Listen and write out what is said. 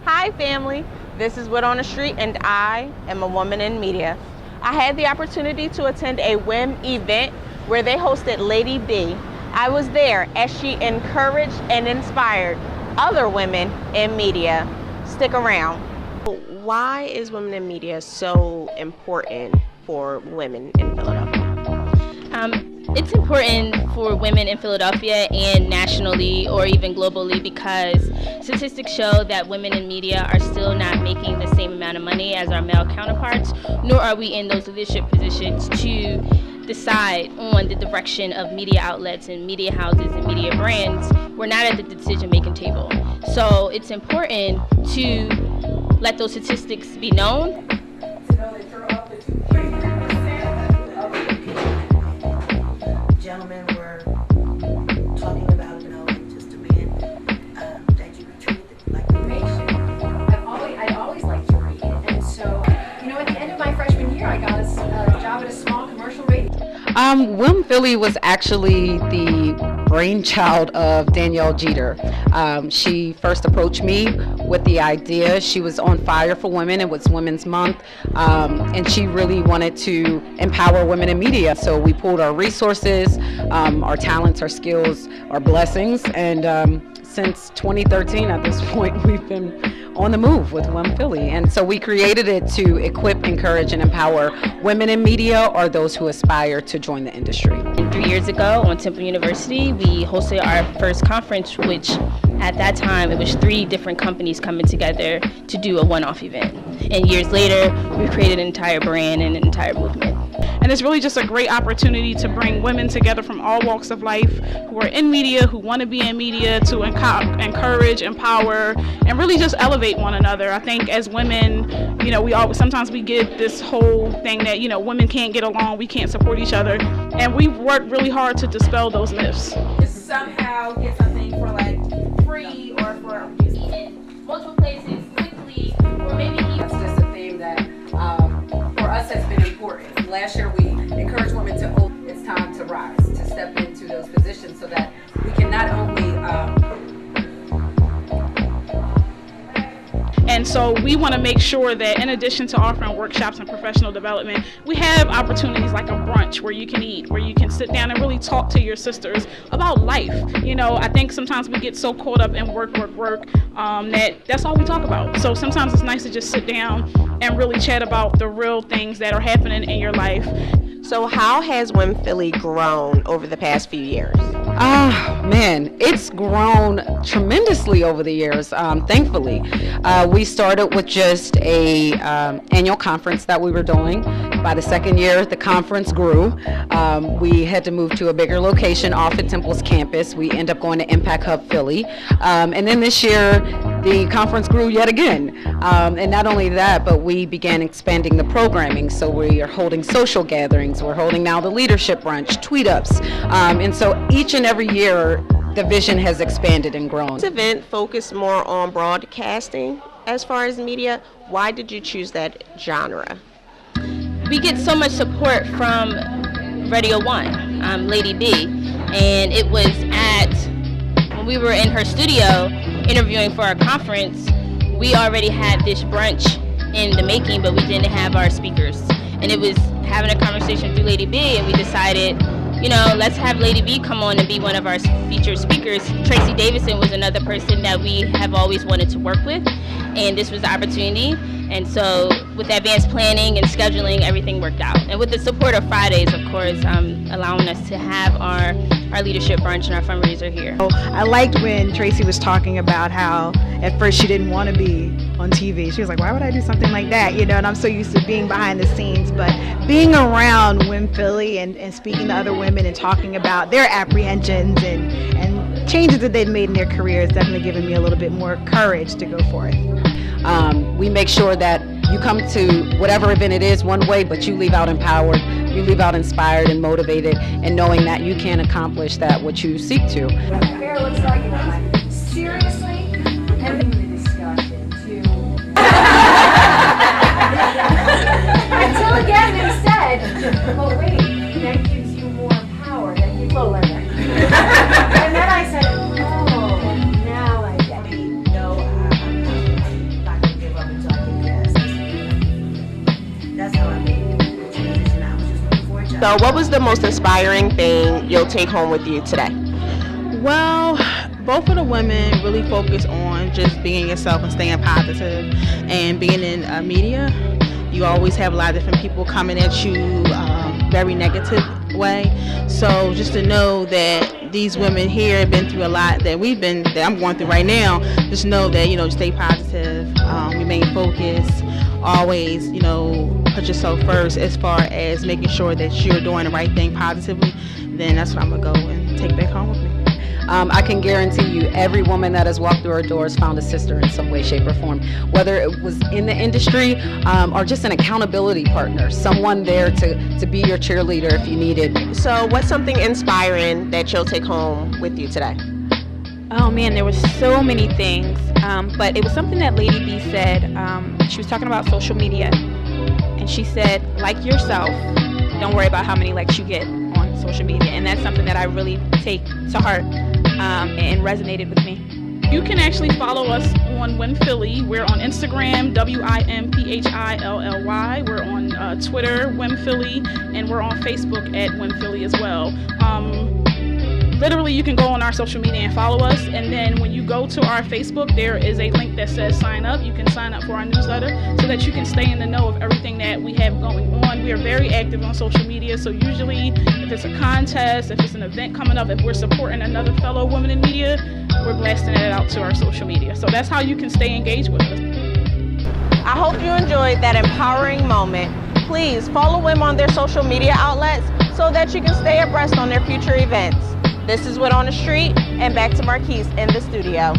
Hi family, this is Wit on the Street and I am a woman in media. I had the opportunity to attend a WIM event where they hosted Lady B. I was there as she encouraged and inspired other women in media. Stick around. Why is women in media so important for women in Philadelphia? It's important for women in Philadelphia and nationally or even globally because statistics show that women in media are still not making the same amount of money as our male counterparts, nor are we in those leadership positions to decide on the direction of media outlets and media houses and media brands. We're not at the decision-making table. So it's important to let those statistics be known. Gentlemen were talking about, just demand that you be treated like information. I always liked to read, and so, at the end of my freshman year, I got a job at a small commercial radio. WIM Philly was actually the brainchild of Danielle Jeter. She first approached me with the idea. She was on fire for women. It was Women's Month, and she really wanted to empower women in media. So we pulled our resources, our talents, our skills, our blessings, and since 2013 at this point, we've been on the move with WIM Philly. And so we created it to equip, encourage, and empower women in media or those who aspire to join the industry. 3 years ago on Temple University, we hosted our first conference, which at that time it was 3 different companies coming together to do a one-off event. And years later, we created an entire brand and an entire movement. And it's really just a great opportunity to bring women together from all walks of life who are in media, who want to be in media, to encourage, empower, and really just elevate one another. I think as women, sometimes we get this whole thing that, women can't get along, we can't support each other, and we've worked really hard to dispel those myths. Just somehow get something for free or for In multiple places quickly, or maybe That's just a theme that for us has been important. Last year we encouraged women to, it's time to rise, to step into those positions so that we can not only And so we want to make sure that in addition to offering workshops and professional development, we have opportunities like a brunch where you can eat, where you can sit down and really talk to your sisters about life. I think sometimes we get so caught up in work, that's all we talk about. So sometimes it's nice to just sit down and really chat about the real things that are happening in your life. So how has WIM Philly grown over the past few years? Man, it's grown tremendously over the years, thankfully. We started with just a annual conference that we were doing. By the second year, the conference grew. We had to move to a bigger location off at Temple's campus. We ended up going to Impact Hub Philly. And then this year, the conference grew yet again. And not only that, but we began expanding the programming. So we are holding social gatherings. We're holding now the leadership brunch, tweet-ups. And so each and every year, the vision has expanded and grown. This event focused more on broadcasting as far as media. Why did you choose that genre? we get so much support from Radio 1, Lady B, and it was when we were in her studio interviewing for our conference, we already had this brunch in the making, but we didn't have our speakers. And it was having a conversation through Lady B, and we decided, you know, let's have Lady B come on and be one of our featured speakers. Tracy Davison was another person that we have always wanted to work with, and this was the opportunity. And so with advanced planning and scheduling, everything worked out. And with the support of Fridays, of course, allowing us to have our leadership brunch and our fundraiser here. I liked when Tracy was talking about how at first she didn't want to be on TV. She was like, why would I do something like that? You know, and I'm so used to being behind the scenes, but being around WIM Philly and speaking to other women and talking about their apprehensions and changes that they've made in their careers definitely given me a little bit more courage to go for it. We make sure that you come to whatever event it is one way, but you leave out empowered, you leave out inspired and motivated, and knowing that you can accomplish that what you seek to. What hair looks like, seriously, having the discussion too. Until again they said, well wait, that gives you more power, that gives you lower. And then I said, oh, now I get it. So what was the most inspiring thing you'll take home with you today? Well, both of the women really focus on just being yourself and staying positive. And being in media, you always have a lot of different people coming at you very negative way. So just to know that these women here have been through a lot that I'm going through right now, just know that, stay positive, remain focused, always, put yourself first as far as making sure that you're doing the right thing positively. Then that's what I'm going to go and take back home with me. I can guarantee you every woman that has walked through our doors found a sister in some way, shape, or form, whether it was in the industry or just an accountability partner, someone there to be your cheerleader if you need it. So what's something inspiring that you'll take home with you today? Oh man, there were so many things, but it was something that Lady B said. She was talking about social media, and she said, like yourself, don't worry about how many likes you get on social media, and that's something that I really take to heart and resonated with me. You can actually follow us on WimPhilly. We're on Instagram, WIMPHILLY. We're on Twitter, WimPhilly, and we're on Facebook at WimPhilly as well. Literally, you can go on our social media and follow us, and then when you go to our Facebook, there is a link that says sign up. You can sign up for our newsletter so that you can stay in the know of everything that we have going on. We are very active on social media, so usually if it's a contest, if it's an event coming up, if we're supporting another fellow woman in media, we're blasting it out to our social media. So that's how you can stay engaged with us. I hope you enjoyed that empowering moment. Please follow WIM on their social media outlets so that you can stay abreast on their future events. This is What on the Street, and back to Marquise in the studio.